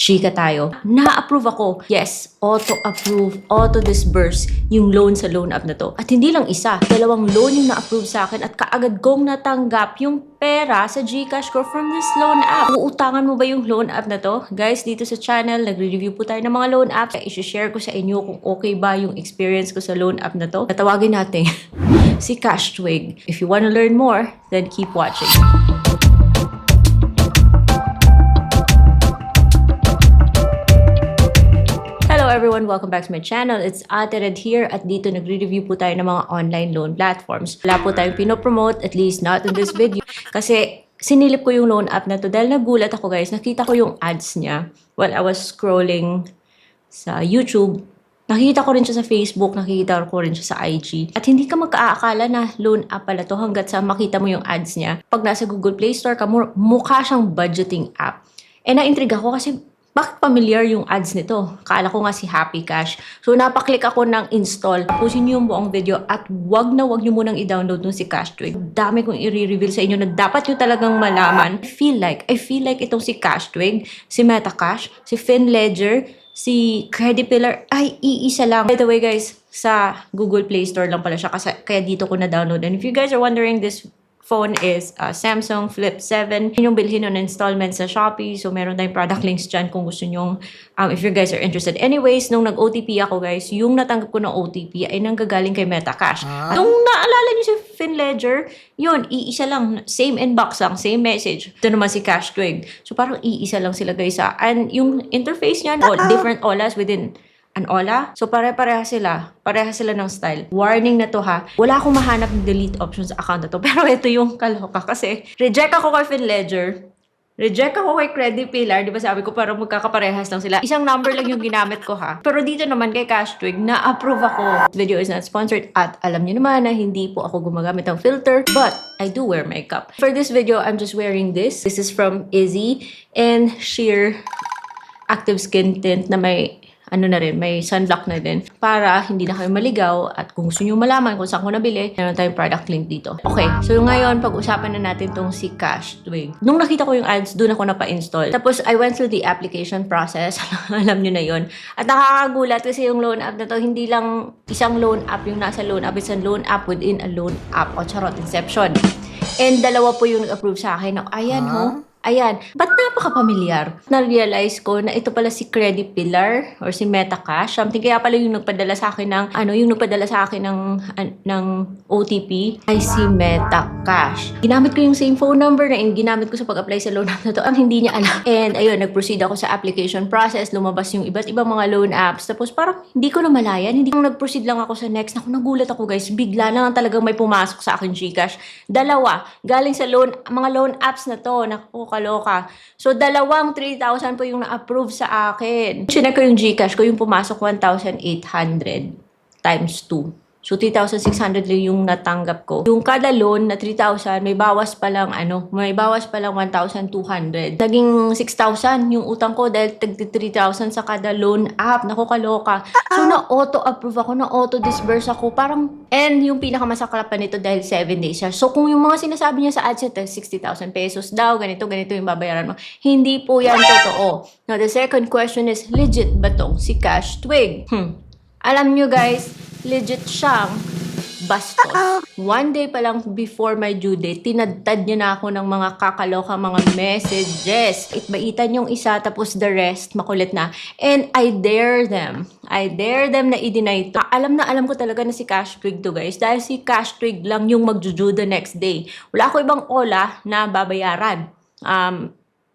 chika tayo. Na-approve ako. Yes, auto-approve, auto-disburse yung loan sa loan app na to. At hindi lang isa, 2 loan yung na-approve sa akin at kaagad kong natanggap yung pera sa GCash ko from this loan app. Uutangan mo ba yung loan app na to? Guys, dito sa channel, nagre-review po tayo ng mga loan apps. I-share ko sa inyo kung okay ba yung experience ko sa loan app na to. Natawagin natin si Cashtwig. If you wanna learn more, then keep watching. Hello everyone! Welcome back to my channel. It's Ate Red here at dito nagre-review po tayo ng mga online loan platforms. Wala po tayong pinopromote, at least not in this video. Kasi sinilip ko yung loan app na to dahil nagulat ako guys. Nakita ko yung ads niya while I was scrolling sa YouTube. Nakikita ko rin siya sa Facebook, nakikita ko rin siya sa IG. At hindi ka magkaaakala na loan app pala to hanggat sa makita mo yung ads niya. Pag nasa Google Play Store ka, mukha siyang budgeting app. Eh na-intrigue ako kasi bakit familiar yung ads nito? Kala ko nga si Happy Cash. So, napaklik ako ng install. Tapusin niyo yung buong video at wag nyo munang i-download nung si Cashtwig. Dami kong i-reveal sa inyo na dapat nyo talagang malaman. I feel like itong si Cashtwig, si Metacash, si FinLedger, si Credipillar, ay iisa lang. By the way guys, sa Google Play Store lang pala siya kaya dito ko na-download. And if you guys are wondering, this phone is Samsung Flip 7. Yun yung bilhin ng installment sa Shopee. So, meron tayong product links dyan kung gusto nyong, if you guys are interested. Anyways, nung nag-OTP ako guys, yung natanggap ko ng OTP ay nanggagaling kay Metacash. Nung naalala niyo si FinLedger, yun, iisa lang. Same inbox lang, same message. Ito naman si Cashtwig. So, parang iisa lang sila guys. And yung interface niya, different OLAs within an OLA. So, pare-pareha sila. Pareha sila ng style. Warning na to ha. Wala akong mahanap ng delete options sa account na to. Pero ito yung kaloka kasi reject ako kay FinLedger. Reject ako kay Credipillar. Di ba sabi ko parang magkakaparehas lang sila. Isang number lang yung ginamit ko ha. Pero dito naman kay Cashtwig, na-approve ako. This video is not sponsored at alam niyo naman na hindi po ako gumagamit ng filter. But I do wear makeup. For this video, I'm just wearing this. This is from Izzy and Sheer Active Skin Tint na may may sunblock na din para hindi na kayo maligaw at kung gusto nyo malaman kung saan ko nabili, meron tayong product link dito. Okay, so ngayon, pag-usapan na natin tong si Cashtwig. Nung nakita ko yung ads, doon ako napa-install. Tapos, I went through the application process. Alam nyo na yon. At nakakagulat kasi yung loan app na to, hindi lang isang loan app yung nasa loan app. It's a loan app within a loan app. O charot, Inception. And dalawa po yung nag-approve sa akin. Ayan, Ayan. Ba't napaka-familiar? Na-realize ko na ito pala si Credipillar or si Metacash. Something kaya pala yung nagpadala sa akin ng OTP ay si Metacash. Ginamit ko yung same phone number na ginamit ko sa pag-apply sa loan app na to. Ang hindi niya alam. And ayun, nag-proceed ako sa application process. Lumabas yung iba't ibang mga loan apps. Tapos parang hindi ko na malayan. Nag-proceed lang ako sa next. Nagulat ako guys. Bigla na lang talagang may pumasok sa akin GCash. Dalawa. Galing sa mga loan apps na to. Kaloka. So, 3,000 po yung na-approve sa akin. Chinek ko yung GCash ko, yung pumasok 1,800 times 2. So, 3,600 lang yung natanggap ko. Yung kada loan na 3,000, may bawas pa lang 1,200. Naging 6,000 yung utang ko dahil 3,000 sa kada loan app. Naku, kaloka. So, na-auto-approve ako, na-auto-disburse ako. Parang, and yung pinakamasaklap pa nito dahil 7 days siya. So, kung yung mga sinasabi niya sa ads, 60,000 pesos daw, ganito yung babayaran mo. Hindi po yan totoo. Now, the second question is, legit ba tong si Cashtwig? Alam nyo guys, legit siyang bastos. One day pa lang before my due date, tinadtad niya na ako ng mga kakaloka, mga messages. Itbaitan yung isa, tapos the rest, makulit na. And I dare them na i-deny ito. Alam ko talaga na si Cashtwig to guys. Dahil si Cashtwig lang yung magjuju the next day. Wala ko ibang OLA na babayaran.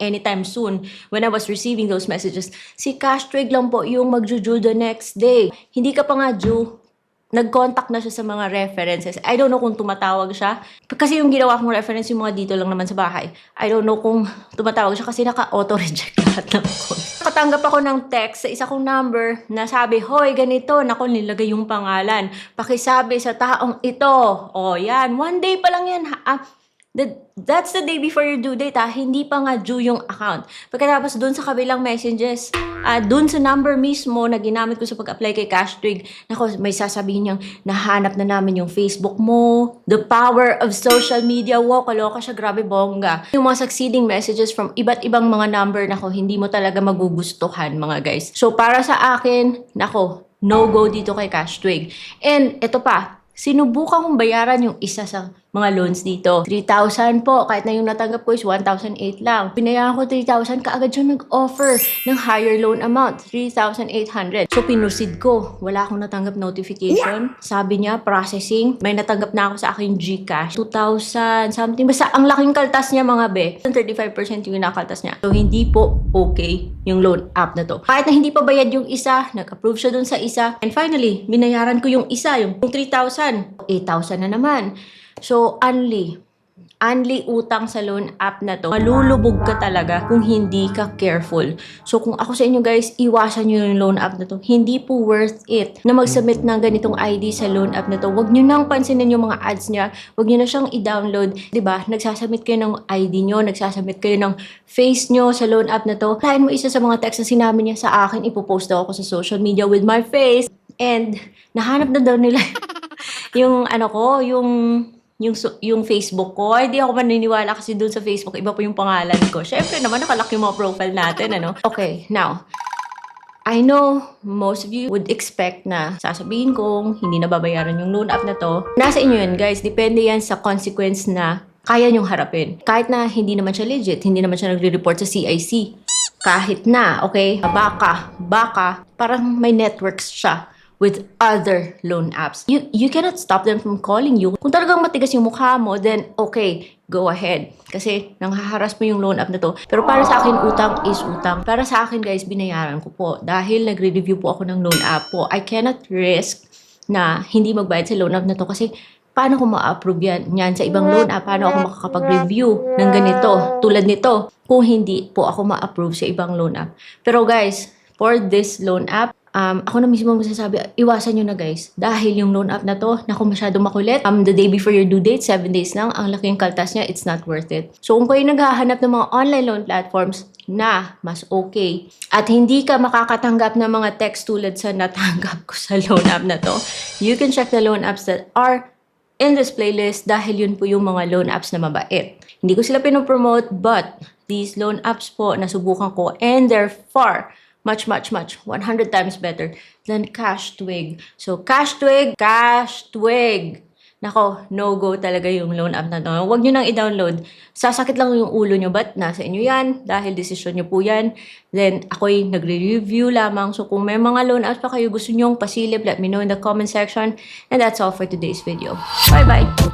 Anytime soon, when I was receiving those messages, si Cashtwig lang po yung magjuju the next day. Hindi ka pa nga due. Nag-contact na siya sa mga references. I don't know kung tumatawag siya. Kasi yung ginawa kong reference, yung mga dito lang naman sa bahay. I don't know kung tumatawag siya kasi naka-auto-reject lahat ng call. Nakatanggap ako ng text sa isa kong number na sabi, hoy, ganito. Naku, nilagay yung pangalan. Pakisabi sa taong ito. O, yan. One day pa lang yan. That's the day before your due date ha. Hindi pa nga due yung account. Pagkatapos dun sa kabilang messages, Dun sa number mismo na ginamit ko sa pag-apply kay Cashtwig, nako, may sasabihin niyang nahanap na namin yung Facebook mo. The power of social media. Wow, kaloka siya. Grabe, bongga. Yung mga succeeding messages from iba't ibang mga number, nako, hindi mo talaga magugustuhan, mga guys. So, para sa akin, nako, no-go dito kay Cashtwig. And, ito pa, sinubukan kong bayaran yung isa sa mga loans dito. 3,000 po. Kahit na yung natanggap ko is 1,008 lang. Binayaran ko 3,000. Kaagad siya nag-offer ng higher loan amount. 3,800. So, pinusid ko. Wala akong natanggap notification. Sabi niya, processing. May natanggap na ako sa aking GCash. 2,000 something. Basta ang laking kaltas niya, mga be. 35% yung nakaltas niya. So, hindi po okay yung loan app na to. Kahit na hindi pa bayad yung isa, nag-approve siya dun sa isa. And finally, binayaran ko yung isa, yung 3,000. 8,000 na naman. So, only utang sa loan app na to. Malulubog ka talaga kung hindi ka careful. So, kung ako sa inyo guys, iwasan nyo yung loan app na to. Hindi po worth it na mag-submit ng ganitong ID sa loan app na to. Huwag nyo nang pansinin yung mga ads niya. Huwag nyo na siyang i-download. Diba? Nagsasubmit kayo ng ID nyo, nagsasubmit kayo ng face nyo sa loan app na to. Tahin mo isa sa mga text na sinabi niya sa akin, ipopost daw ako sa social media with my face. And, nahanap na daw nila yung ano ko, yung Facebook ko. Ay, di ako maniniwala kasi dun sa Facebook, iba po yung pangalan ko. Syempre naman, nakalaki yung mga profile natin, ano? Okay, now, I know most of you would expect na sasabihin kong hindi na babayaran yung loan app na to. Nasa inyo yan, guys. Depende yan sa consequence na kaya nyong harapin. Kahit na hindi naman siya legit, hindi naman siya nagre-report sa CIC. Kahit na, okay, baka, parang may networks siya with other loan apps. You cannot stop them from calling you. Kung talagang matigas yung mukha mo, then okay, go ahead. Kasi nanghaharas mo yung loan app na to. Pero para sa akin, utang is utang. Para sa akin, guys, binayaran ko po. Dahil nagre-review po ako ng loan app po. I cannot risk na hindi magbayad sa loan app na to kasi paano ko ma-approve yan sa ibang loan app? Paano ako makakapag-review ng ganito, tulad nito, kung hindi po ako ma-approve sa ibang loan app? Pero guys, for this loan app, ako na mismo masasabi, iwasan nyo na guys. Dahil yung loan app na to, naku, masyado makulit. The day before your due date, 7 days lang, ang laking kaltas niya, it's not worth it. So kung kayo naghahanap ng mga online loan platforms na mas okay, at hindi ka makakatanggap ng mga text tulad sa natanggap ko sa loan app na to, you can check the loan apps that are in this playlist dahil yun po yung mga loan apps na mabait. Hindi ko sila pinopromote, but these loan apps po, nasubukan ko, and they're far much, 100 times better than Cashtwig. So, Cashtwig, nako, no-go talaga yung loan app na to. Huwag nyo nang i-download. Sasakit lang yung ulo nyo, but nasa inyo yan, dahil desisyon nyo po yan. Then, ako'y nagre-review lamang. So, kung may mga loan apps pa kayo gusto nyong pasilip, let me know in the comment section. And that's all for today's video. Bye-bye!